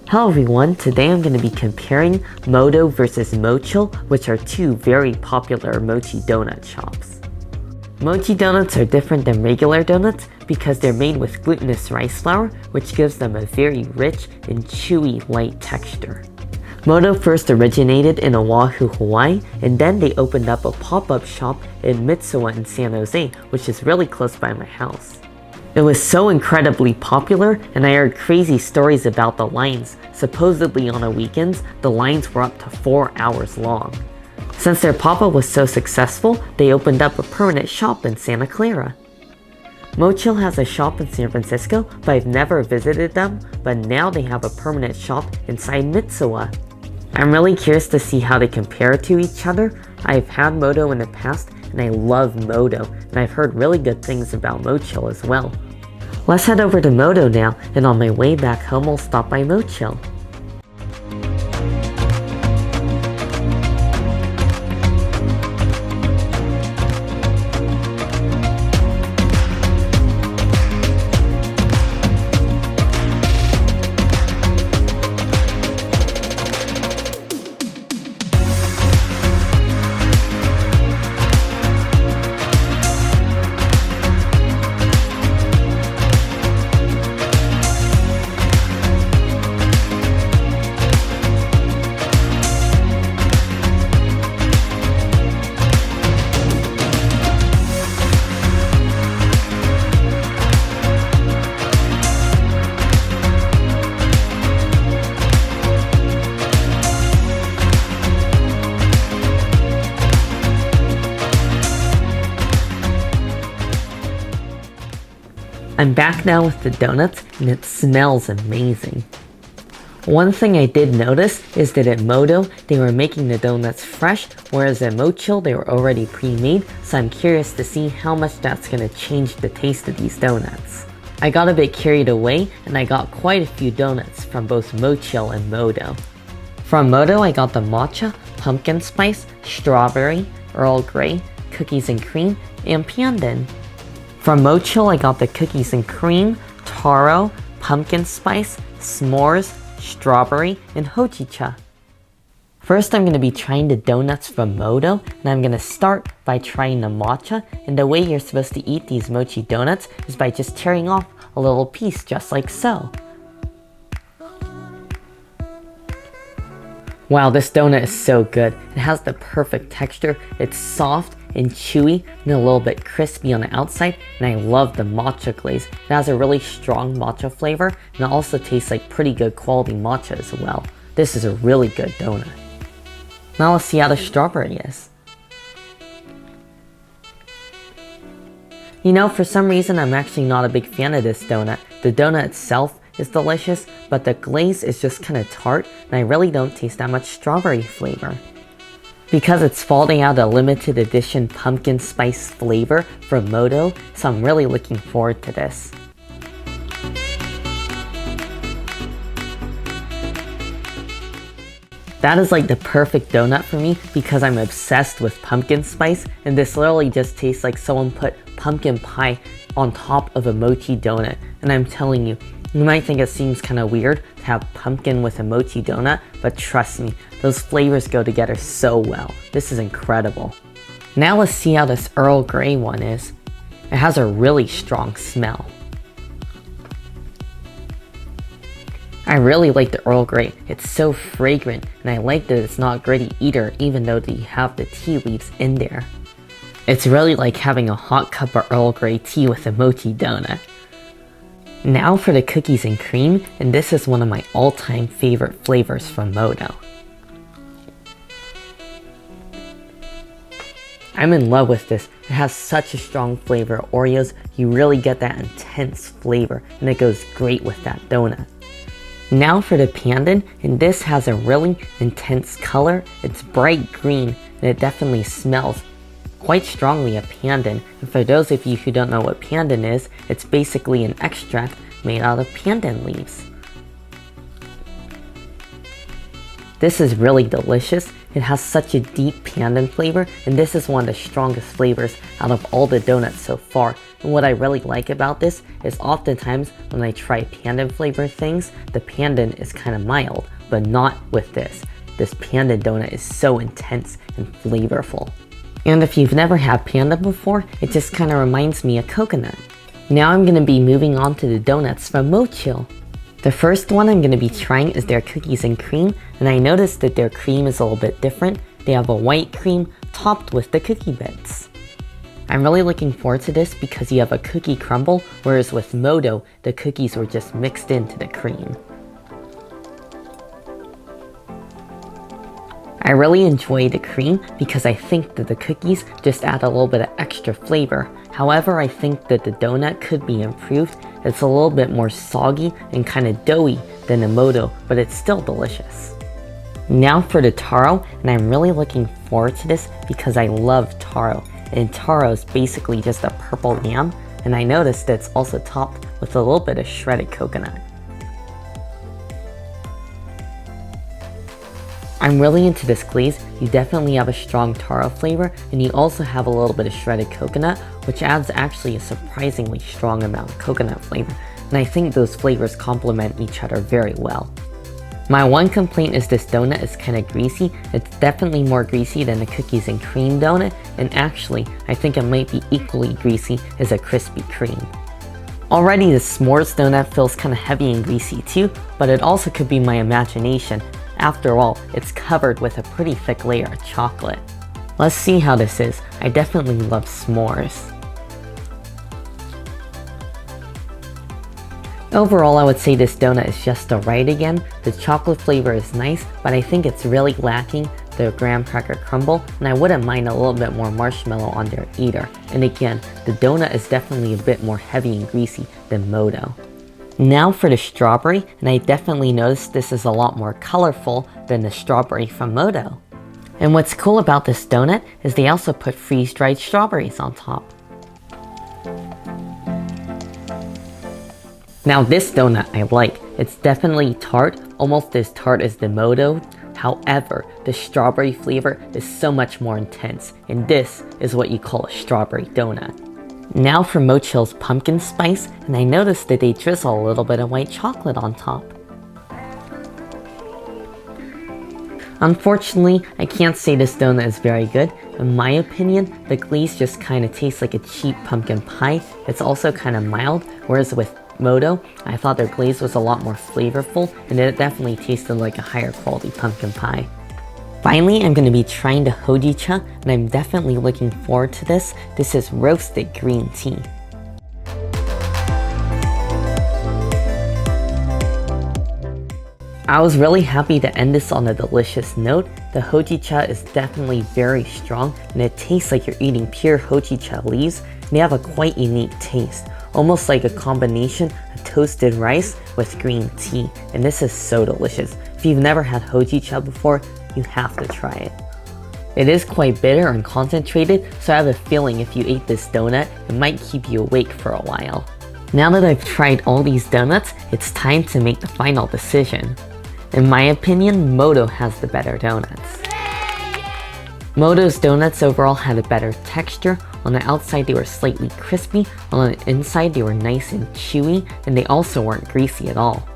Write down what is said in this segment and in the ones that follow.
Hello everyone, today I'm going to be comparing MoDo versus Mochill, which are two very popular mochi donut shops. Mochi donuts are different than regular donuts because they're made with glutinous rice flour, which gives them a very rich and chewy light texture. MoDo first originated in Oahu, Hawaii, and then they opened up a pop-up shop in Mitsuwa in San Jose, which is really close by my house. It was so incredibly popular, and I heard crazy stories about the lines. Supposedly on the weekends, the lines were up to 4 hours long. Since their pop-up was so successful, they opened up a permanent shop in Santa Clara. Mochill has a shop in San Francisco, but I've never visited them, but now they have a permanent shop inside Mitsuwa. I'm really curious to see how they compare to each other. I've had MoDo in the past, and I love MoDo, and I've heard really good things about Mochill as well. Let's head over to MoDo now, and on my way back home I'll stop by Mochill. I'm back now with the donuts, and it smells amazing. One thing I did notice is that at MoDo, they were making the donuts fresh, whereas at Mochill, they were already pre-made, so I'm curious to see how much that's going to change the taste of these donuts. I got a bit carried away, and I got quite a few donuts from both Mochill and MoDo. From MoDo, I got the matcha, pumpkin spice, strawberry, Earl Grey, cookies and cream, and pandan. From Mochill, I got the cookies and cream, taro, pumpkin spice, s'mores, strawberry, and hojicha. First, I'm going to be trying the donuts from MoDo, and I'm going to start by trying the matcha, and the way you're supposed to eat these mochi donuts is by just tearing off a little piece just like so. Wow, this donut is so good. It has the perfect texture, it's soft and chewy and a little bit crispy on the outside, and I love the matcha glaze. It has a really strong matcha flavor, and it also tastes like pretty good quality matcha as well. This is a really good donut. Now let's see how the strawberry is. You know, for some reason I'm actually not a big fan of this donut. The donut itself is delicious, but the glaze is just kind of tart, and I really don't taste that much strawberry flavor. Because it's folding out a limited edition pumpkin spice flavor from MoDo, so I'm really looking forward to this. That is like the perfect donut for me because I'm obsessed with pumpkin spice, and this literally just tastes like someone put pumpkin pie on top of a mochi donut. And I'm telling you, you might think it seems kind of weird to have pumpkin with a mochi donut, but trust me, those flavors go together so well. This is incredible. Now let's see how this Earl Grey one is. It has a really strong smell. I really like the Earl Grey. It's so fragrant, and I like that it's not gritty either, even though you have the tea leaves in there. It's really like having a hot cup of Earl Grey tea with a mochi donut. Now for the cookies and cream, and this is one of my all-time favorite flavors from MoDo. I'm in love with this. It has such a strong flavor of Oreos. You really get that intense flavor, and it goes great with that donut. Now for the pandan, and this has a really intense color. It's bright green, and it definitely smells quite strongly of pandan. And for those of you who don't know what pandan is, it's basically an extract made out of pandan leaves. This is really delicious. It has such a deep pandan flavor, and this is one of the strongest flavors out of all the donuts so far. And what I really like about this is oftentimes when I try pandan flavored things, the pandan is kind of mild, but not with this. This pandan donut is so intense and flavorful. And if you've never had pandan before, it just kind of reminds me of coconut. Now I'm going to be moving on to the donuts from Mochill. The first one I'm going to be trying is their cookies and cream, and I noticed that their cream is a little bit different. They have a white cream topped with the cookie bits. I'm really looking forward to this because you have a cookie crumble, whereas with MoDo, the cookies were just mixed into the cream. I really enjoy the cream because I think that the cookies just add a little bit of extra flavor. However, I think that the donut could be improved. It's a little bit more soggy and kind of doughy than the MoDo, but it's still delicious. Now for the Taro, and I'm really looking forward to this because I love Taro. And Taro is basically just a purple yam, and I noticed that it's also topped with a little bit of shredded coconut. I'm really into this glaze. You definitely have a strong Taro flavor, and you also have a little bit of shredded coconut, which adds actually a surprisingly strong amount of coconut flavor, and I think those flavors complement each other very well. My one complaint is this donut is kind of greasy. It's definitely more greasy than the cookies and cream donut, and actually, I think it might be equally greasy as a Krispy Kreme. Already the s'mores donut feels kind of heavy and greasy too, but it also could be my imagination. After all, it's covered with a pretty thick layer of chocolate. Let's see how this is. I definitely love s'mores. Overall, I would say this donut is just alright again. The chocolate flavor is nice, but I think it's really lacking the graham cracker crumble, and I wouldn't mind a little bit more marshmallow on there either. And again, the donut is definitely a bit more heavy and greasy than MoDo. Now for the strawberry, and I definitely noticed this is a lot more colorful than the strawberry from MoDo. And what's cool about this donut is they also put freeze-dried strawberries on top. Now this donut I like. It's definitely tart, almost as tart as the MoDo. However, the strawberry flavor is so much more intense, and this is what you call a strawberry donut. Now for Mochill's pumpkin spice, and I noticed that they drizzle a little bit of white chocolate on top. Unfortunately, I can't say this donut is very good. In my opinion, the glaze just kind of tastes like a cheap pumpkin pie. It's also kind of mild, whereas with MoDo, I thought their glaze was a lot more flavorful, and it definitely tasted like a higher quality pumpkin pie. Finally, I'm going to be trying the hojicha, and I'm definitely looking forward to this. This is roasted green tea. I was really happy to end this on a delicious note. The hojicha is definitely very strong, and it tastes like you're eating pure hojicha leaves. They have a quite unique taste, almost like a combination of toasted rice with green tea, and this is so delicious. If you've never had hojicha before, you have to try it. It is quite bitter and concentrated, so I have a feeling if you ate this donut, it might keep you awake for a while. Now that I've tried all these donuts, it's time to make the final decision. In my opinion, MoDo has the better donuts. MoDo's donuts overall had a better texture. On the outside they were slightly crispy, on the inside they were nice and chewy, and they also weren't greasy at all.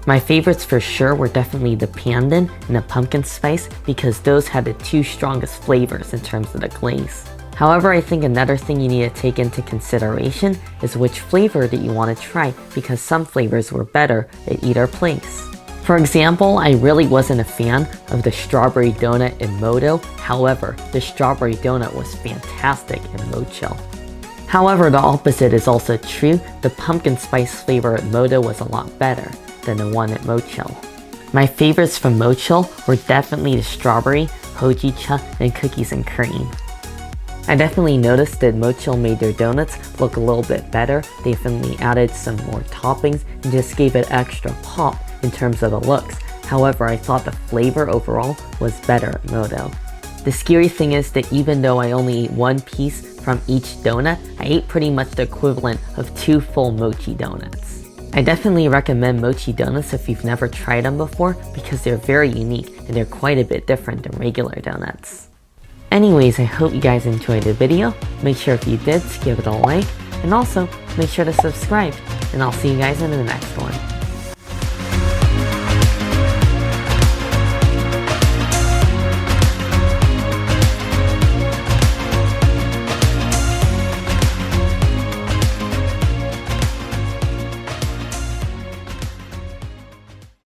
My favorites for sure were definitely the pandan and the pumpkin spice because those had the two strongest flavors in terms of the glaze. However, I think another thing you need to take into consideration is which flavor that you want to try because some flavors were better at either place. For example, I really wasn't a fan of the strawberry donut in MoDo. However, the strawberry donut was fantastic in Mochill. However, the opposite is also true. The pumpkin spice flavor at MoDo was a lot better than the one at Mochill. My favorites from Mochill were definitely the strawberry, hojicha, and cookies and cream. I definitely noticed that Mochill made their donuts look a little bit better. They definitely added some more toppings and just gave it extra pop in terms of the looks. However, I thought the flavor overall was better at MoDo. The scary thing is that even though I only ate one piece from each donut, I ate pretty much the equivalent of 2 full Mochi donuts. I definitely recommend Mochi donuts if you've never tried them before because they're very unique and they're quite a bit different than regular donuts. Anyways, I hope you guys enjoyed the video. Make sure if you did, to give it a like. And also, make sure to subscribe, and I'll see you guys in the next one.